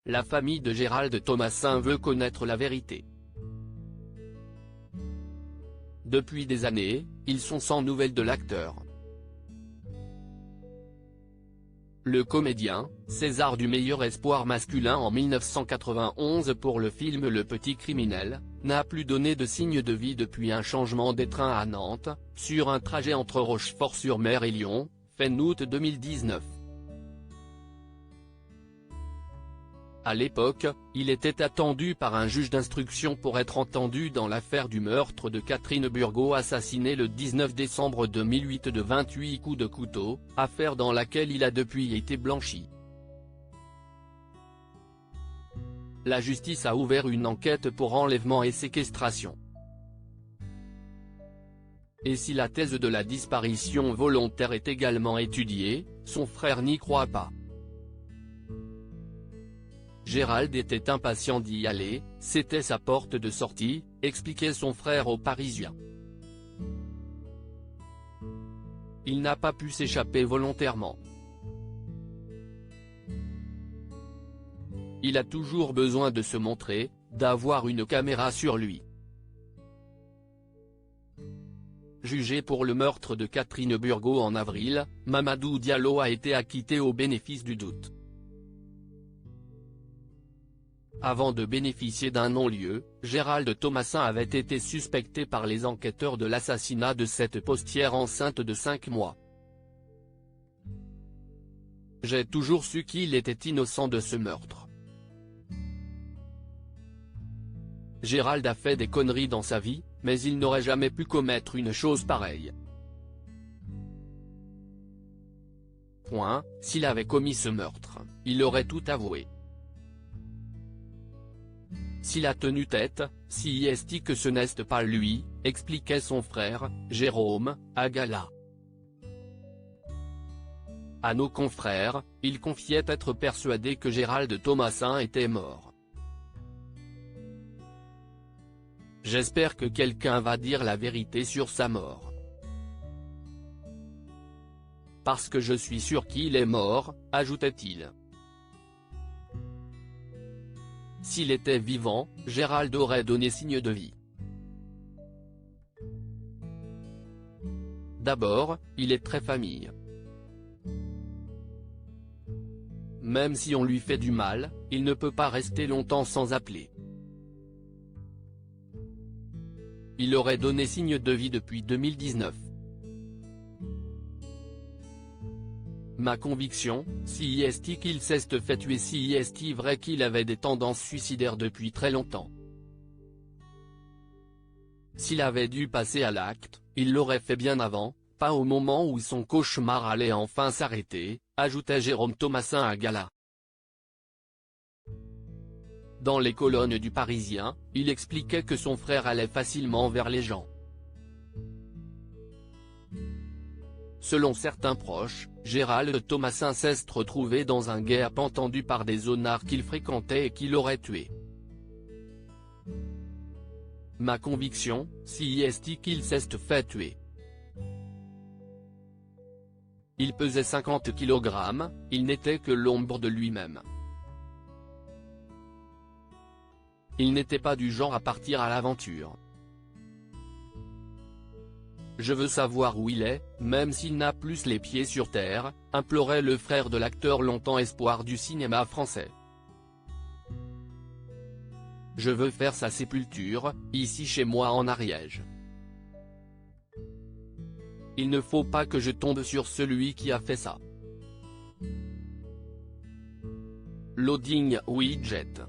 La famille de Gérald Thomasin veut connaître la vérité. Depuis des années, ils sont sans nouvelles de l'acteur. Le comédien, César du meilleur espoir masculin en 1991 pour le film Le Petit Criminel, n'a plus donné de signe de vie depuis un changement d'étreint à Nantes, sur un trajet entre Rochefort-sur-Mer et Lyon, fin août 2019. À l'époque, il était attendu par un juge d'instruction pour être entendu dans l'affaire du meurtre de Catherine Burgot assassinée le 19 décembre 2008 de 28 coups de couteau, affaire dans laquelle il a depuis été blanchi. La justice a ouvert une enquête pour enlèvement et séquestration. Et si la thèse de la disparition volontaire est également étudiée, son frère n'y croit pas. Gérald était impatient d'y aller, c'était sa porte de sortie, expliquait son frère aux Parisiens. Il n'a pas pu s'échapper volontairement. Il a toujours besoin de se montrer, d'avoir une caméra sur lui. Jugé pour le meurtre de Catherine Burgot en avril, Mamadou Diallo a été acquitté au bénéfice du doute. Avant de bénéficier d'un non-lieu, Gérald Thomasin avait été suspecté par les enquêteurs de l'assassinat de cette postière enceinte de 5 mois. J'ai toujours su qu'il était innocent de ce meurtre. Gérald a fait des conneries dans sa vie, mais il n'aurait jamais pu commettre une chose pareille. S'il avait commis ce meurtre, il aurait tout avoué. S'il a tenu tête, si est que ce n'est pas lui, expliquait son frère, Jérôme, à Gala. À nos confrères, il confiait être persuadé que Gérald Thomasin était mort. J'espère que quelqu'un va dire la vérité sur sa mort. Parce que je suis sûr qu'il est mort, ajoutait-il. S'il était vivant, Gérald aurait donné signe de vie. D'abord, il est très famille. Même si on lui fait du mal, il ne peut pas rester longtemps sans appeler. Il aurait donné signe de vie depuis 2019. Ma conviction, si est qu'il s'est fait tuer, si est vrai qu'il avait des tendances suicidaires depuis très longtemps. S'il avait dû passer à l'acte, il l'aurait fait bien avant, pas au moment où son cauchemar allait enfin s'arrêter, ajoutait Jérôme Thomasin à Gala. Dans les colonnes du Parisien, il expliquait que son frère allait facilement vers les gens. Selon certains proches, Gérald Thomasin s'est retrouvé dans un guet-apens tendu par des zonards qu'il fréquentait et qui l'auraient tué. Ma conviction, si est qu'il s'est fait tuer. Il pesait 50 kg, il n'était que l'ombre de lui-même. Il n'était pas du genre à partir à l'aventure. Je veux savoir où il est, même s'il n'a plus les pieds sur terre, implorait le frère de l'acteur longtemps espoir du cinéma français. Je veux faire sa sépulture, ici chez moi en Ariège. Il ne faut pas que je tombe sur celui qui a fait ça. Loading Widget.